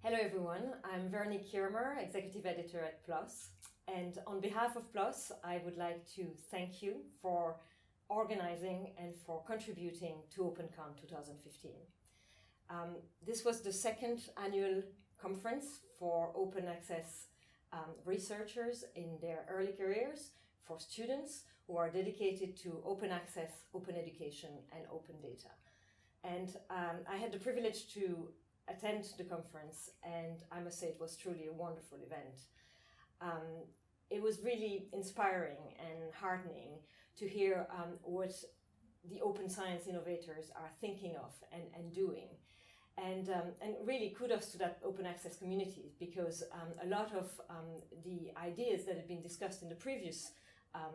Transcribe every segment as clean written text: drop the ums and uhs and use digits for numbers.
Hello everyone, I'm Veronique Kiermer, Executive Editor at PLOS. And on behalf of PLOS, I would like to thank you for organizing and for contributing to OpenCon 2015. This was the second annual conference for open access researchers in their early careers, for students who are dedicated to open access, open education, and open data. And I had the privilege to attend the conference, and I must say it was truly a wonderful event. It was really inspiring and heartening to hear what the open science innovators are thinking of and doing. And really kudos to that open access community, because a lot of the ideas that had been discussed in the previous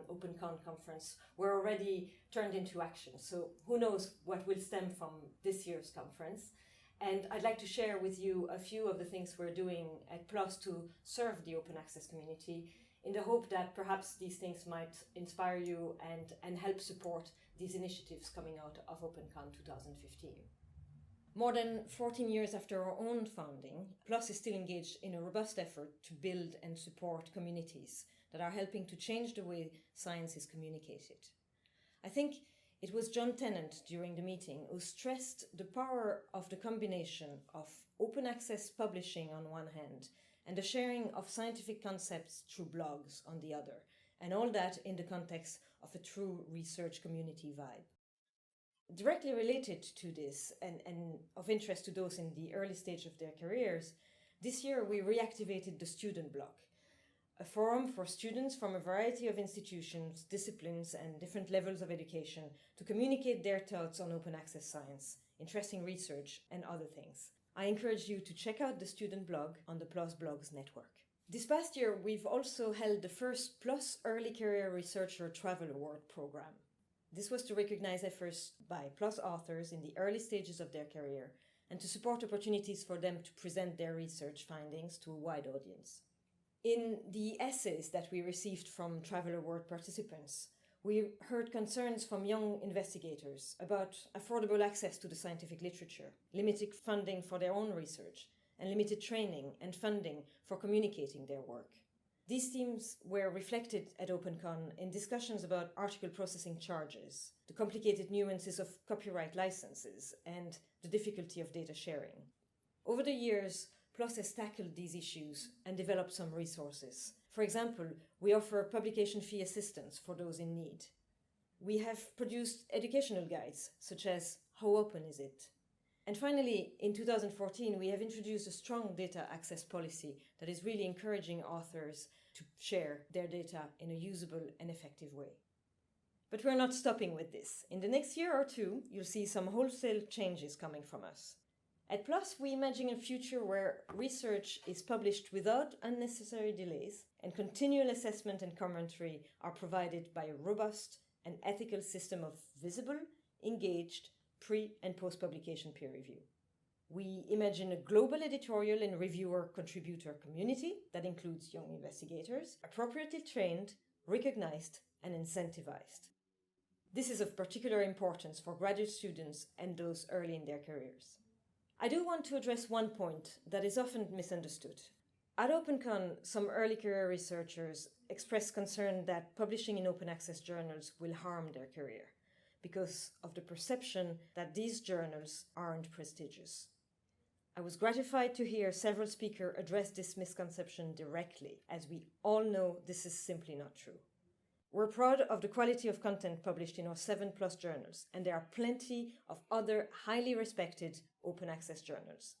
OpenCon conference were already turned into action. So who knows what will stem from this year's conference. And I'd like to share with you a few of the things we're doing at PLOS to serve the open access community, in the hope that perhaps these things might inspire you and help support these initiatives coming out of OpenCon 2015. More than 14 years after our own founding, PLOS is still engaged in a robust effort to build and support communities that are helping to change the way science is communicated. I think it was John Tennant during the meeting who stressed the power of the combination of open access publishing on one hand and the sharing of scientific concepts through blogs on the other, and all that in the context of a true research community vibe. Directly related to this and of interest to those in the early stage of their careers, this year we reactivated the student blog, a forum for students from a variety of institutions, disciplines, and different levels of education to communicate their thoughts on open access science, interesting research, and other things. I encourage you to check out the student blog on the PLOS Blogs network. This past year, we've also held the first PLOS Early Career Researcher Travel Award program. This was to recognize efforts by PLOS authors in the early stages of their career and to support opportunities for them to present their research findings to a wide audience. In the essays that we received from Travel Award participants, we heard concerns from young investigators about affordable access to the scientific literature, limited funding for their own research, and limited training and funding for communicating their work. These themes were reflected at OpenCon in discussions about article processing charges, the complicated nuances of copyright licenses, and the difficulty of data sharing. Over the years, PLOS has tackled these issues and developed some resources. For example, we offer publication fee assistance for those in need. We have produced educational guides, such as How Open Is It? And finally, in 2014, we have introduced a strong data access policy that is really encouraging authors to share their data in a usable and effective way. But we're not stopping with this. In the next year or two, you'll see some wholesale changes coming from us. At PLOS, we imagine a future where research is published without unnecessary delays, and continual assessment and commentary are provided by a robust and ethical system of visible, engaged, pre- and post-publication peer review. We imagine a global editorial and reviewer-contributor community that includes young investigators, appropriately trained, recognized, and incentivized. This is of particular importance for graduate students and those early in their careers. I do want to address one point that is often misunderstood. At OpenCon, some early career researchers expressed concern that publishing in open access journals will harm their career because of the perception that these journals aren't prestigious. I was gratified to hear several speakers address this misconception directly, as we all know this is simply not true. We're proud of the quality of content published in our 7 PLOS journals, and there are plenty of other highly respected open access journals.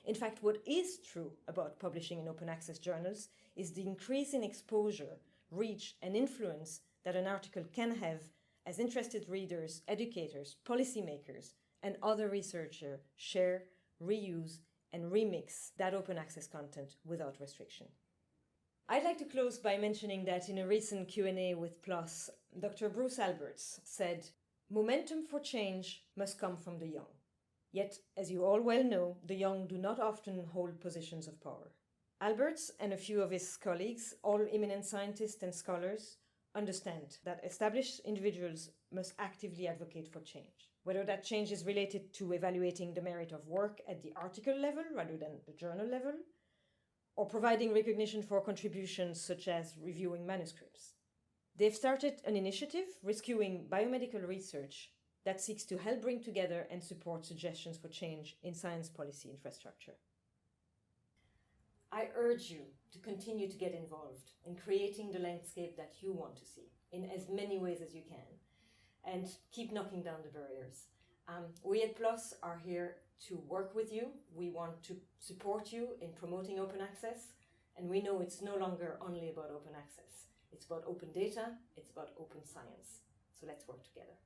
In fact, what is true about publishing in open access journals is the increase in exposure, reach, and influence that an article can have as interested readers, educators, policymakers, and other researchers share, reuse, and remix that open access content without restriction. I'd like to close by mentioning that in a recent Q&A with PLOS, Dr. Bruce Alberts said, "Momentum for change must come from the young." Yet, as you all well know, the young do not often hold positions of power. Alberts and a few of his colleagues, all eminent scientists and scholars, understand that established individuals must actively advocate for change. Whether that change is related to evaluating the merit of work at the article level rather than the journal level, or providing recognition for contributions such as reviewing manuscripts. They've started an initiative rescuing biomedical research that seeks to help bring together and support suggestions for change in science policy infrastructure. I urge you to continue to get involved in creating the landscape that you want to see in as many ways as you can, and keep knocking down the barriers. We at PLOS are here to work with you. We want to support you in promoting open access, and we know it's no longer only about open access. It's about open data, it's about open science. So let's work together.